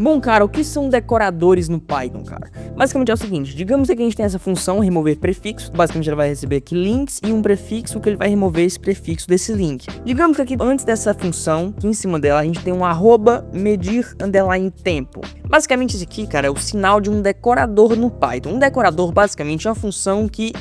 Bom, cara, o que são decoradores no Python, cara? Basicamente é o seguinte, digamos que a gente tem essa função remover prefixo, basicamente ela vai receber aqui links e um prefixo que ele vai remover esse prefixo desse link. Digamos que aqui antes dessa função, aqui em cima dela, a gente tem um @medir_tempo. Basicamente isso aqui, cara, é o sinal de um decorador no Python. Um decorador basicamente é uma função que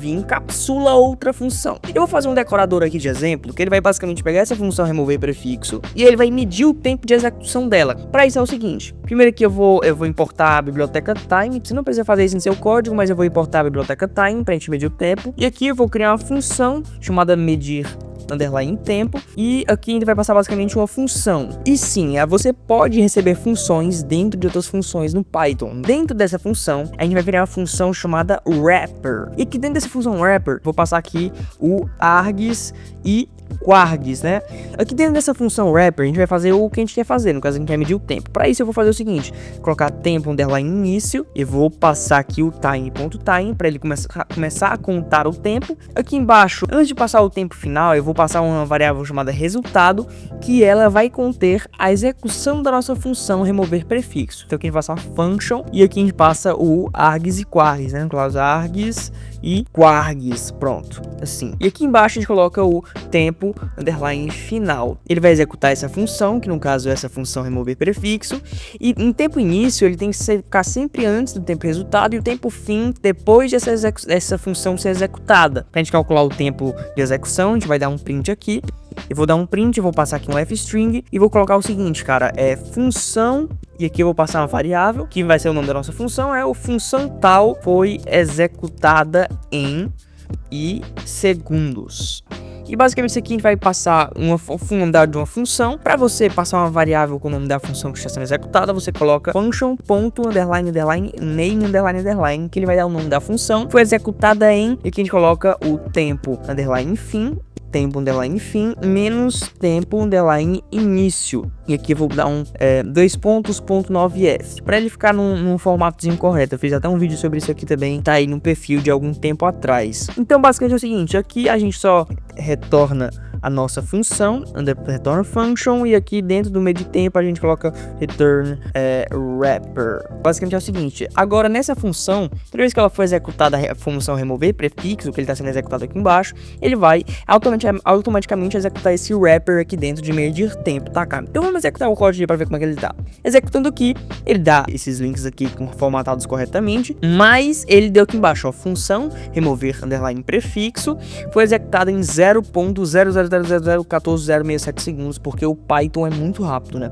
encapsula outra função. Eu vou fazer um decorador aqui de exemplo, que ele vai basicamente pegar essa função remover prefixo e ele vai medir o tempo de execução dela. Para isso é o seguinte, primeiro aqui eu vou importar a biblioteca time, você não precisa fazer isso em seu código, mas eu vou importar a biblioteca time para a gente medir o tempo. E aqui eu vou criar uma função chamada medir_tempo e aqui a gente vai passar basicamente uma função. E sim, você pode receber funções dentro de outras funções no Python. Dentro dessa função, a gente vai criar uma função chamada wrapper. E aqui dentro dessa função wrapper, vou passar aqui o args e quargs, né? Aqui dentro dessa função wrapper, a gente vai fazer o que a gente quer fazer, no caso a gente quer medir o tempo. Para isso eu vou fazer o seguinte, colocar tempo underline início e vou passar aqui o time.time para ele começar a contar o tempo. Aqui embaixo, antes de passar o tempo final, eu vou passar uma variável chamada resultado, que ela vai conter a execução da nossa função remover prefixo. Então aqui a gente passa uma function e aqui a gente passa o args e quargs, né? No caso args e quargs, pronto, assim. E aqui embaixo a gente coloca o tempo underline final. Ele vai executar essa função, que no caso é essa função remover prefixo, e em tempo início ele tem que ficar sempre antes do tempo resultado e o tempo fim depois dessa função ser executada. Pra gente calcular o tempo de execução, a gente vai dar um print aqui. Eu vou dar um print, eu vou passar aqui um f-string e vou colocar o seguinte, cara, é função, e aqui eu vou passar uma variável, que vai ser o nome da nossa função, é o função tal foi executada em segundos. E basicamente isso aqui a gente vai passar o nome de uma função. Para você passar uma variável com o nome da função que está sendo executada, você coloca function._name_, que ele vai dar o nome da função. Foi executada em, e aqui a gente coloca o tempo underline fim, tempo underline fim menos tempo underline início. E aqui eu vou dar um 2.9f para ele ficar num formatozinho correto. Eu fiz até um vídeo sobre isso aqui também, tá aí no perfil de algum tempo atrás. Então basicamente é o seguinte, aqui a gente só retorna a nossa função, return function, e aqui dentro do meio de tempo a gente coloca return wrapper. Basicamente é o seguinte, agora nessa função, toda vez que ela for executada a função remover prefixo, que ele está sendo executado aqui embaixo, ele vai automaticamente executar esse wrapper aqui dentro de medir tempo, tá, cara? Então vamos executar o código para ver como é que ele tá. Executando aqui, ele dá esses links aqui formatados corretamente, mas ele deu aqui embaixo, ó, função remover underline prefixo foi executada em 0.00014.067 segundos, porque o Python é muito rápido, né?